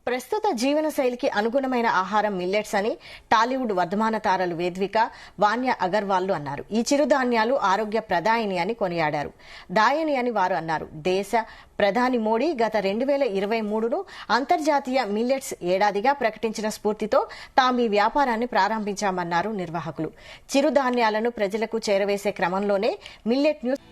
ప్రస్తుత జీవన శైలికి అనుగుణమైన ఆహారం మిల్లెట్స్ అని టాలీవుడ్ వర్ధమాన తారలు వేద్విక, వాన్య అగర్వాల్ అన్నారు. ఈ చిరుధాన్యాలు ఆరోగ్య ప్రదాయిని అని కొనియాడారు. దాయని అని వారు అన్నారు. దేశ ప్రధాని మోడీ గత 2023ను అంతర్జాతీయ మిల్లెట్స్ ఏడాదిగా ప్రకటించిన స్ఫూర్తితో తాము ఈ వ్యాపారాన్ని ప్రారంభించామన్నారు నిర్వాహకులు. చిరుధాన్యాలను ప్రజలకు చేరవేసే క్రమంలోనే millet news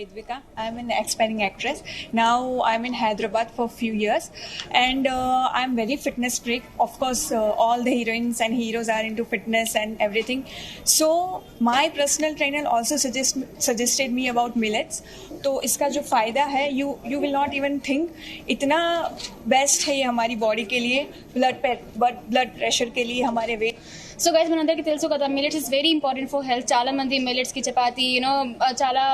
Vedvika. I'm an aspiring actress. Now I'm in Hyderabad for a few years and I'm very fitness freak. Of course, all the heroines and heroes are into fitness and everything. So my personal trainer also suggested me about millets. तो इसका जो फ़ायदा है you will not even think इतना best है ये हमारी body के लिए, ब्लड प्रेशर के लिए, हमारे वेट. సో గైస్ మనందరికీ తెలుసు కదా, millets is very important for health. చాలా మంది మిల్లెట్స్ కి చపాతి చాలా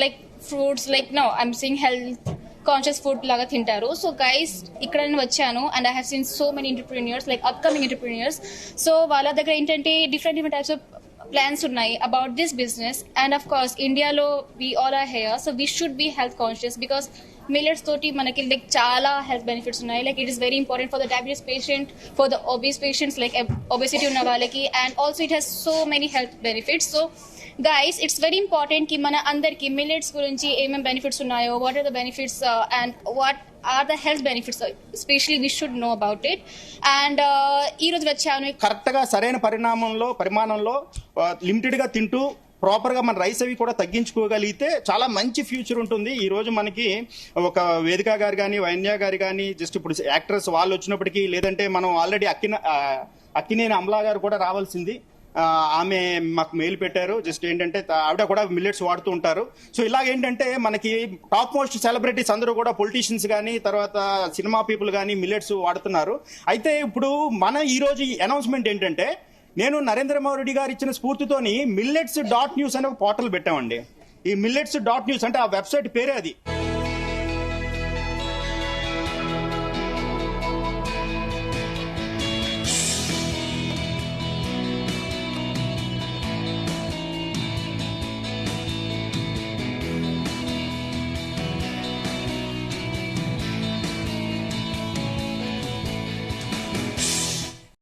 like fruits I'm seeing health conscious food లాగా తింటారు. సో గైస్ ఇక్కడ నేను వచ్చాను and I have seen so many entrepreneurs like upcoming entrepreneurs. So వాళ్ళ దగ్గర ఏంటంటే డిఫరెంట్ టైప్స్ ఆఫ్ ప్లాన్స్ ఉన్నాయి about this business. And of course ఇండియాలో we all are here, so we should be health conscious because millets తోటి మనకి like చాలా health benefits ఉన్నాయి. Like it is very important for the diabetes patient, for the obese patients like obesity ఉన్న వాళ్ళకి, and also it has so many health benefits. So guys it's very important కి మన అందరికి millets గురించి ఏమేమి benefits ఉన్నాయో, what are the benefits and what are the health benefits especially we should know about it. And ఈ రోజు వచ్చాను correct గా సరైన పరిమాణంలో లిమిటెడ్ గా తింటూ ప్రాపర్ గా మన రైస్ అవి కూడా తగ్గించుకోగలిగితే చాలా మంచి ఫ్యూచర్ ఉంటుంది. ఈ రోజు మనకి ఒక వేదిక గారు కానీ, వైన్య గారు కానీ, జస్ట్ ఇప్పుడు యాక్టర్స్ వాళ్ళు వచ్చినప్పటికీ, లేదంటే మనం ఆల్రెడీ అక్కినేని అమలా గారు కూడా రావాల్సింది, ఆమె మాకు మెయిల్ పెట్టారు. జస్ట్ ఏంటంటే ఆవిడ కూడా మిల్లెట్స్ వాడుతూ ఉంటారు. సో ఇలాగేంటంటే మనకి టాప్ మోస్ట్ సెలబ్రిటీస్ అందరూ కూడా, పొలిటీషియన్స్ కానీ, తర్వాత సినిమా పీపుల్ కానీ మిల్లెట్స్ వాడుతున్నారు. అయితే ఇప్పుడు మన ఈ రోజు అనౌన్స్మెంట్ ఏంటంటే, నేను నరేంద్ర మోడీ గారు ఇచ్చిన స్ఫూర్తితోని millets.news అనే ఒక పోర్టల్ పెట్టామండి. ఈ millets.news అంటే ఆ వెబ్సైట్ పేరే అది.